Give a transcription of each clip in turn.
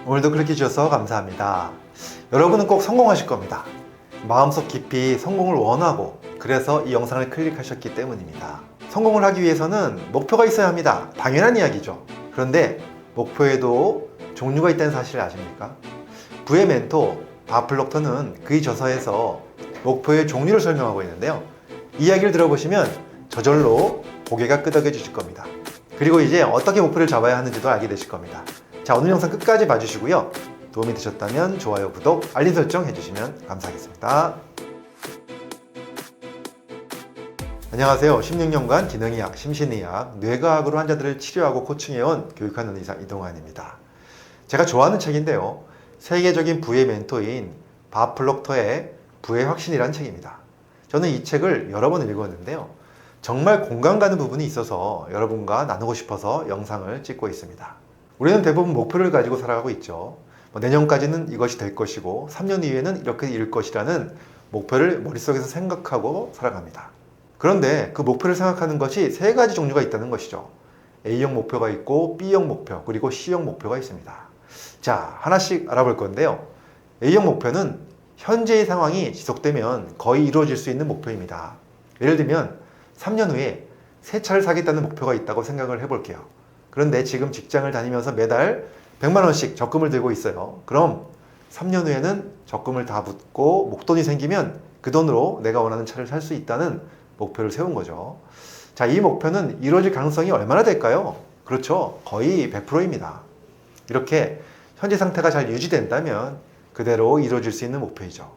오늘도 클릭해 주셔서 감사합니다. 여러분은 꼭 성공하실 겁니다. 마음속 깊이 성공을 원하고 그래서 이 영상을 클릭하셨기 때문입니다. 성공을 하기 위해서는 목표가 있어야 합니다. 당연한 이야기죠. 그런데 목표에도 종류가 있다는 사실을 아십니까? 부의 멘토 밥 플록터는 그의 저서에서 목표의 종류를 설명하고 있는데요. 이야기를 들어보시면 저절로 고개가 끄덕여지실 겁니다. 그리고 이제 어떻게 목표를 잡아야 하는지도 알게 되실 겁니다. 자, 오늘 영상 끝까지 봐주시고요. 도움이 되셨다면 좋아요, 구독, 알림 설정 해주시면 감사하겠습니다. 안녕하세요. 16년간 기능의학, 심신의학, 뇌과학으로 환자들을 치료하고 코칭해온 교육하는 의사 이동환입니다. 제가 좋아하는 책인데요. 세계적인 부의 멘토인 밥 플록터의 부의 확신이라는 책입니다. 저는 이 책을 여러 번 읽었는데요. 정말 공감 가는 부분이 있어서 여러분과 나누고 싶어서 영상을 찍고 있습니다. 우리는 대부분 목표를 가지고 살아가고 있죠. 내년까지는 이것이 될 것이고 3년 이후에는 이렇게 일 것이라는 목표를 머릿속에서 생각하고 살아갑니다. 그런데 그 목표를 생각하는 것이 세 가지 종류가 있다는 것이죠. A형 목표가 있고 B형 목표 그리고 C형 목표가 있습니다. 자, 하나씩 알아볼 건데요. A형 목표는 현재의 상황이 지속되면 거의 이루어질 수 있는 목표입니다. 예를 들면 3년 후에 새 차를 사겠다는 목표가 있다고 생각을 해볼게요. 그런데 지금 직장을 다니면서 매달 100만 원씩 적금을 들고 있어요. 그럼 3년 후에는 적금을 다 붓고 목돈이 생기면 그 돈으로 내가 원하는 차를 살 수 있다는 목표를 세운 거죠. 자, 이 목표는 이루어질 가능성이 얼마나 될까요? 그렇죠. 거의 100%입니다. 이렇게 현재 상태가 잘 유지된다면 그대로 이루어질 수 있는 목표이죠.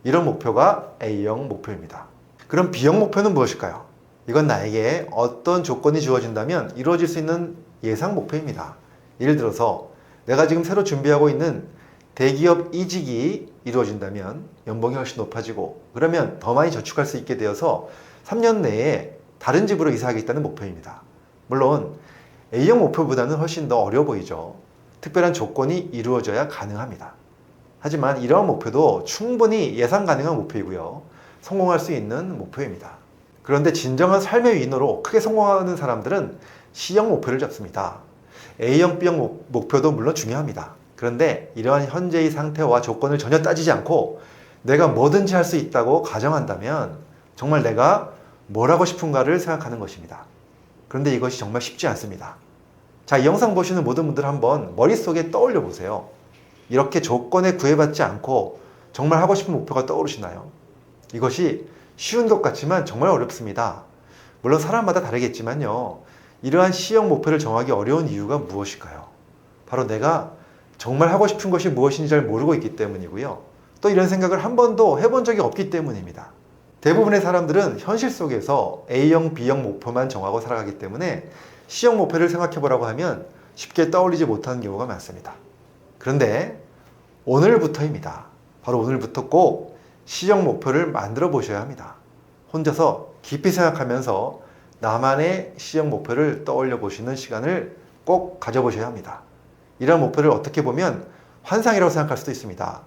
이런 목표가 A형 목표입니다. 그럼 B형 목표는 무엇일까요? 이건 나에게 어떤 조건이 주어진다면 이루어질 수 있는 예상 목표입니다. 예를 들어서 내가 지금 새로 준비하고 있는 대기업 이직이 이루어진다면 연봉이 훨씬 높아지고 그러면 더 많이 저축할 수 있게 되어서 3년 내에 다른 집으로 이사하겠다는 목표입니다. 물론 A형 목표보다는 훨씬 더 어려워 보이죠. 특별한 조건이 이루어져야 가능합니다. 하지만 이러한 목표도 충분히 예상 가능한 목표이고요. 성공할 수 있는 목표입니다. 그런데 진정한 삶의 위너로 크게 성공하는 사람들은 C형 목표를 잡습니다. A형, B형 목표도 물론 중요합니다. 그런데 이러한 현재의 상태와 조건을 전혀 따지지 않고 내가 뭐든지 할 수 있다고 가정한다면 정말 내가 뭘 하고 싶은가를 생각하는 것입니다. 그런데 이것이 정말 쉽지 않습니다. 자, 이 영상 보시는 모든 분들 한번 머릿속에 떠올려 보세요. 이렇게 조건에 구애받지 않고 정말 하고 싶은 목표가 떠오르시나요? 이것이 쉬운 것 같지만 정말 어렵습니다. 물론 사람마다 다르겠지만요. 이러한 C형 목표를 정하기 어려운 이유가 무엇일까요? 바로 내가 정말 하고 싶은 것이 무엇인지 잘 모르고 있기 때문이고요. 또 이런 생각을 한 번도 해본 적이 없기 때문입니다. 대부분의 사람들은 현실 속에서 A형, B형 목표만 정하고 살아가기 때문에 C형 목표를 생각해 보라고 하면 쉽게 떠올리지 못하는 경우가 많습니다. 그런데 오늘부터입니다. 바로 오늘부터 꼭 C형 목표를 만들어 보셔야 합니다. 혼자서 깊이 생각하면서 나만의 C형 목표를 떠올려 보시는 시간을 꼭 가져보셔야 합니다. 이런 목표를 어떻게 보면 환상이라고 생각할 수도 있습니다.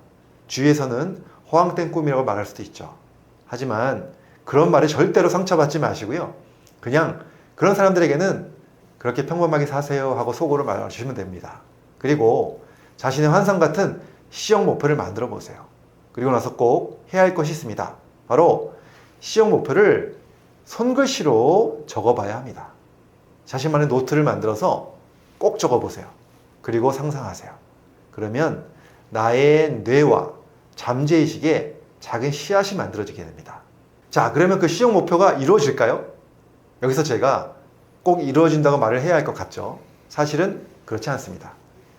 주위에서는 허황된 꿈이라고 말할 수도 있죠. 하지만 그런 말에 절대로 상처받지 마시고요. 그냥 그런 사람들에게는 그렇게 평범하게 사세요 하고 속으로 말해주시면 됩니다. 그리고 자신의 환상 같은 C형 목표를 만들어 보세요. 그리고 나서 꼭 해야 할 것이 있습니다. 바로 C형 목표를 손글씨로 적어봐야 합니다. 자신만의 노트를 만들어서 꼭 적어보세요. 그리고 상상하세요. 그러면 나의 뇌와 잠재의식에 작은 씨앗이 만들어지게 됩니다. 자, 그러면 그 C형 목표가 이루어질까요? 여기서 제가 꼭 이루어진다고 말을 해야 할 것 같죠? 사실은 그렇지 않습니다.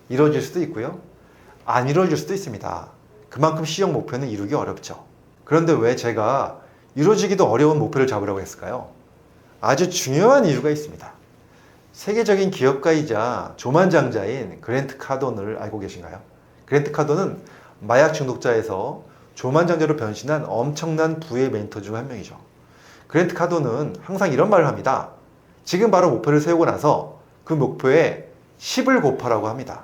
이루어질 수도 있고요. 안 이루어질 수도 있습니다. 그만큼 C형 목표는 이루기 어렵죠. 그런데 왜 제가 이루어지기도 어려운 목표를 잡으라고 했을까요? 아주 중요한 이유가 있습니다. 세계적인 기업가이자 조만장자인 그랜트 카돈을 알고 계신가요? 그랜트 카돈은 마약 중독자에서 조만장자로 변신한 엄청난 부의 멘토 중 한 명이죠. 그랜트 카돈은 항상 이런 말을 합니다. 지금 바로 목표를 세우고 나서 그 목표에 10을 곱하라고 합니다.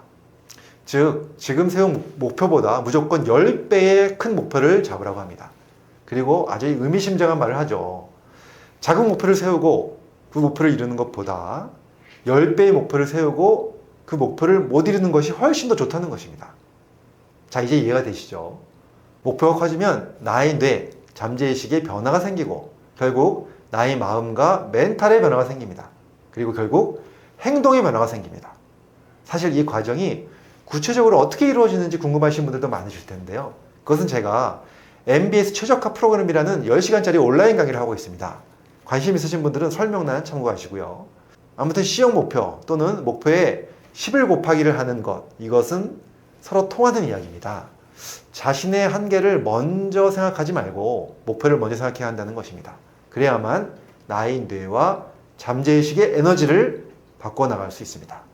즉, 지금 세운 목표보다 무조건 10배의 큰 목표를 잡으라고 합니다. 그리고 아주 의미심장한 말을 하죠. 작은 목표를 세우고 그 목표를 이루는 것보다 10배의 목표를 세우고 그 목표를 못 이루는 것이 훨씬 더 좋다는 것입니다. 자, 이제 이해가 되시죠? 목표가 커지면 나의 뇌, 잠재의식에 변화가 생기고 결국 나의 마음과 멘탈의 변화가 생깁니다. 그리고 결국 행동의 변화가 생깁니다. 사실 이 과정이 구체적으로 어떻게 이루어지는지 궁금하신 분들도 많으실 텐데요. 그것은 제가 MBS 최적화 프로그램이라는 10시간짜리 온라인 강의를 하고 있습니다. 관심 있으신 분들은 설명란 참고하시고요. 아무튼 C형 목표 또는 목표에 11 곱하기를 하는 것, 이것은 서로 통하는 이야기입니다. 자신의 한계를 먼저 생각하지 말고 목표를 먼저 생각해야 한다는 것입니다. 그래야만 나의 뇌와 잠재의식의 에너지를 바꿔나갈 수 있습니다.